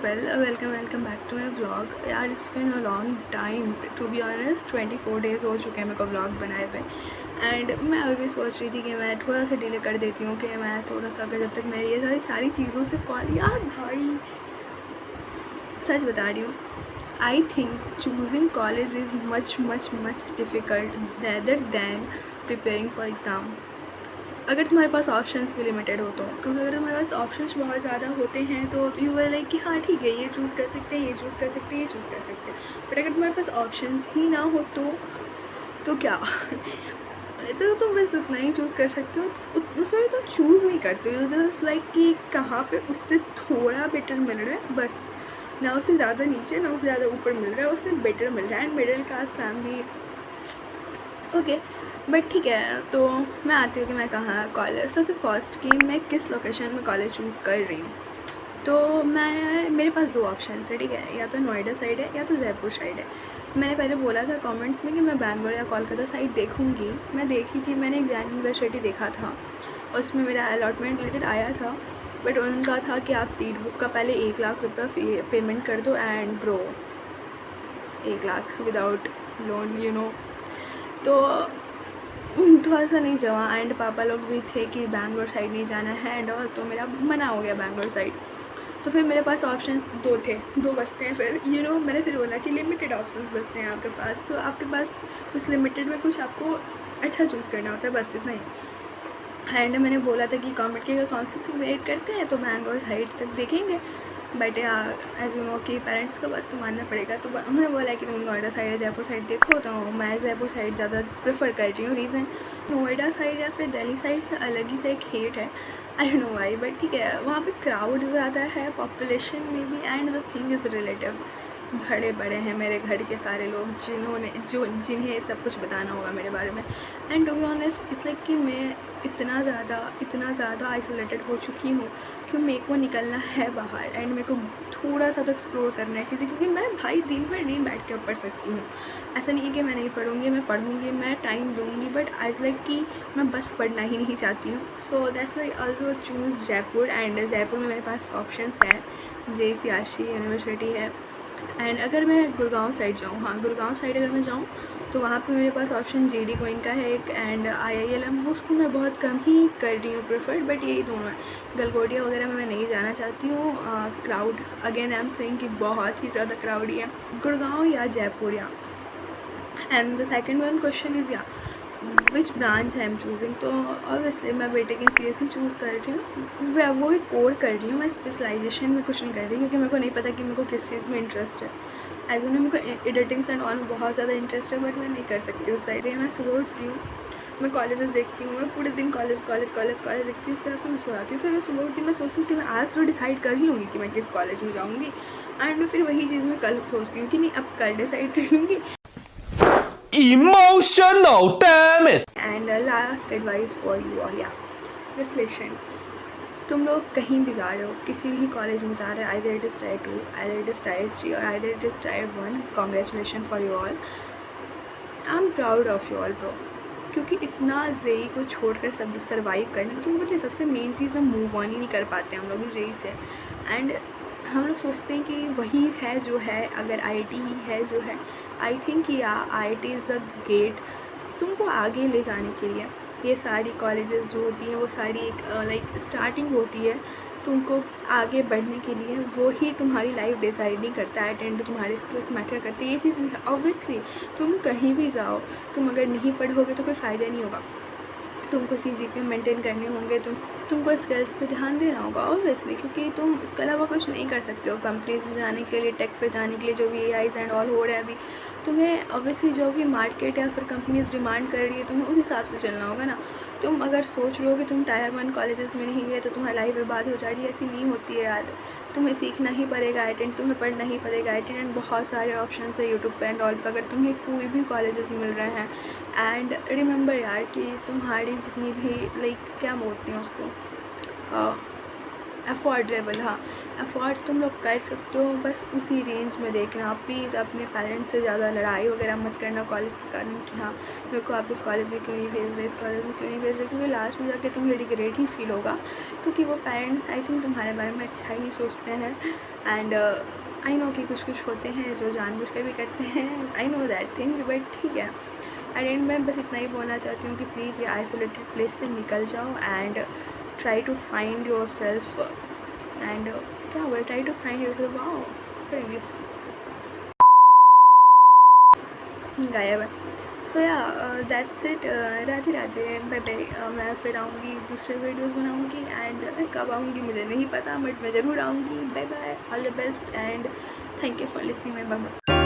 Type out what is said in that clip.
Welcome back to my vlog. यार it's been a long time, to be honest 24 days हो चुके हैं मेरे को व्लॉग बनाए हुए। एंड मैं अभी भी सोच रही थी कि मैं थोड़ा सा डिले कर देती हूँ, कि मैं थोड़ा सा अगर जब तक मैं ये सारी चीज़ों से कॉल, यार भाई सच बता रही हूँ, I think choosing college is much difficult rather than preparing for exam. अगर तुम्हारे पास ऑप्शंस भी लिमिटेड हो तो, क्योंकि अगर तुम्हारे पास ऑप्शंस बहुत ज़्यादा होते हैं तो यू विल लाइक कि हाँ ठीक है, ये चूज़ कर सकते हैं, ये चूज़ कर सकते हैं, ये चूज़ कर सकते हैं। बट अगर तुम्हारे पास ऑप्शंस ही ना हो तो क्या तो तुम बस उतना ही चूज़ कर सकते हो, तो उसमें भी तुम चूज़ नहीं करते हो, जस्ट लाइक कि कहाँ पे उससे थोड़ा बेटर मिल रहा है बस, ना उससे ज़्यादा नीचे ना उससे ज़्यादा ऊपर मिल रहा है, उससे बेटर मिल रहा है। And middle class family, okay but ठीक है। तो मैं आती हूँ कि मैं कहाँ कॉलेज, सबसे फर्स्ट कि मैं किस लोकेशन में कॉलेज चूज़ कर रही हूँ। तो मेरे पास दो ऑप्शन है, ठीक है, या तो नोएडा साइड है या तो जयपुर साइड है। मैंने पहले बोला था कमेंट्स में कि मैं बैंगलोर या कोलकाता साइड देखूँगी। मैं देखी थी, मैंने एग्जाम यूनिवर्सिटी देखा था, उसमें मेरा अलॉटमेंट लेटर आया था, बट उनका था कि आप सीट बुक का पहले 1 लाख रुपये पेमेंट कर दो and bro 1 lakh without loan तो थोड़ा सा नहीं जमा। एंड पापा लोग भी थे कि बैंगलोर साइड नहीं जाना है एंड और, तो मेरा मना हो गया बैंगलोर साइड। तो फिर मेरे पास ऑप्शंस दो बचते हैं। फिर मैंने फिर बोला कि लिमिटेड ऑप्शंस बचते हैं आपके पास, तो आपके पास उस लिमिटेड में कुछ आपको अच्छा चूज़ करना होता है, बस इतना ही। एंड मैंने बोला था कि गवर्नमेंट के काउंसिल तक वेट करते हैं तो बैंगलोर साइड तक देखेंगे, बट एज यू नो कि पेरेंट्स का बात तो मानना पड़ेगा। तो उन्होंने बोला कि तुम नोएडा साइड या जयपुर साइड देखो, तो मैं जयपुर साइड ज़्यादा प्रेफर कर रही हूँ। रीज़न, नोएडा साइड या फिर दिल्ली साइड अलग ही से एक हेट है, I don't know why, but ठीक है, वहाँ पे क्राउड ज़्यादा है, पॉपुलेशन में भी, and the thing is relatives बड़े बड़े हैं मेरे घर के सारे लोग, जिन्हें सब कुछ बताना होगा मेरे बारे में। And to be honest it's like कि मैं इतना ज़्यादा आइसोलेटेड हो चुकी हूँ कि मेरे को निकलना है बाहर, एंड मेरे को थोड़ा सा तो एक्सप्लोर करना है चीज़ें, क्योंकि मैं भाई दिन भर नहीं बैठ के पढ़ सकती हूँ। ऐसा नहीं है कि मैं नहीं पढ़ूँगी, मैं पढ़ूँगी, मैं टाइम दूँगी, बट आई लाइक कि मैं बस पढ़ना ही नहीं चाहती हूँ। So that's why also choose Jaipur. And Jaipur में मेरे पास ऑप्शंस है, JCRC यूनिवर्सिटी है। एंड अगर मैं गुड़गांव साइड जाऊँ, हाँ गुड़गांव साइड अगर मैं जाऊँ तो वहाँ पे मेरे पास ऑप्शन GD कोइन का है एक, एंड IILM, वो उसको मैं बहुत कम ही कर रही हूँ प्रेफर्ड, बट यही दोनों है। गलगोटिया वगैरह में मैं नहीं जाना चाहती हूँ, crowd again I am saying कि बहुत ही ज़्यादा क्राउडी है। गुड़गांव या जयपुर या, and the second one question is या which branch I am choosing. तो ऑब्वियसली मैं बेटे की CSE चूज़ कर रही हूँ, वो भी कोर कर रही हूँ, मैं स्पेशलाइजेशन में कुछ नहीं कर रही, क्योंकि मेरे को नहीं पता कि मेरे को किस चीज़ में इंटरेस्ट है। एज मेरे को एडिटिंग्स एंड ऑन बहुत ज़्यादा इंटरेस्ट है, बट मैं नहीं कर सकती उस साइड। मैं सोचती हूँ, मैं कॉलेजेस देखती हूँ, मैं पूरे दिन कॉलेज देखती हूँ, उसके बाद फिर मैं सो जाती हूँ। फिर मैं सुबह उठती हूँ, मैं सोचती हूँ कि मैं आज तो डिसाइड कर ही लूँगी कि मैं किस कॉलेज में जाऊँगी, एंड फिर वही चीज़ मैं कल सोचती हूँ कि नहीं अब कल डिसाइड कर लूँगी। Emotional, damn it! And last advice for you all, या जस्ट लिसन, तुम लोग कहीं भी जा रहे हो, किसी भी कॉलेज में जा रहे हो, either it is tyre 2, either it is tyre 3 और either it is tyre 1, congratulation for you all, I am proud of you all bro. क्योंकि इतना जेई को छोड़कर सब सर्वाइव करना, तुम बोलते सबसे मेन चीज़ हम मूव ऑन ही नहीं कर पाते हम लोग जेई से। एंड हम लोग सोचते हैं कि वही है जो है, अगर IIT ही है जो है। आई थिंक या IIT इज़ अ गेट तुमको आगे ले जाने के लिए। ये सारी कॉलेजेस जो होती हैं वो सारी एक लाइक स्टार्टिंग होती है तुमको आगे बढ़ने के लिए, वो ही तुम्हारी लाइफ डिसाइड नहीं करता है, एंड तुम्हारे स्किल्स मैटर करते हैं। ये चीज़ ऑब्वियसली तुम कहीं भी जाओ, तुम अगर नहीं पढ़ोगे तो कोई फ़ायदा नहीं होगा, तुमको CGPA मेंटेन करने होंगे, तुमको स्किल्स पे ध्यान देना होगा ऑब्वियसली, क्योंकि तुम इसके अलावा कुछ नहीं कर सकते हो। कंपनीज में जाने के लिए, टेक पे जाने के लिए, जो भी AIs एंड ऑल हो रहा है अभी, तुम्हें ऑब्वियसली जो भी मार्केट या फिर कंपनीज डिमांड कर रही है तुम्हें उस हिसाब से चलना होगा ना। तुम अगर सोच रहे हो कि तुम टायर 1 कॉलेजेस में नहीं गए तो तुम्हारी लाइफ बर्बाद हो जाएगी, ऐसी नहीं होती है यार। तुम्हें सीखना ही पड़ेगा, अटेंड तुम्हें पढ़ना ही पड़ेगा, अटेंड बहुत सारे ऑप्शन है यूट्यूब पे एंड ऑल पर, अगर तुम्हें कोई भी कॉलेजेस मिल रहे हैं। एंड रिमेंबर यार कि तुम्हारी जितनी भी लाइक क्या बोलते हैं उसको, अफोर्डेबल, हाँ, अफोर्ड तुम लोग कर सकते हो, बस उसी रेंज में देखना। प्लीज़ अपने पेरेंट्स से ज़्यादा लड़ाई वगैरह मत करना कॉलेज के कारण कि हाँ मेरे को आप इस कॉलेज में क्यों नहीं भेज रहे, इस कॉलेज में क्यों नहीं भेज रहे, क्योंकि लास्ट में जाके तुम्हें रिग्रेट ही फील होगा, क्योंकि वो पेरेंट्स आई थिंक तुम्हारे बारे में अच्छा ही सोचते हैं। एंड आई नो कि कुछ कुछ होते हैं जो जानबूझ कर भी करते हैं, I know that thing, but ठीक है। एंड मैं बस इतना ही बोलना चाहती हूँ कि प्लीज़ ये आइसोलेटेड प्लेस से निकल जाओ and try to find yourself. And क्या हुआ, try to find yourself, wow English गायब है। So yeah that's it, Radhe Radhe, bye bye. मैं फिर आऊँगी, दूसरे वीडियोज़ बनाऊँगी, एंड कब आऊँगी मुझे नहीं पता, बट मैं ज़रूर आऊँगी। Bye bye, all the best and thank you for listening my bye.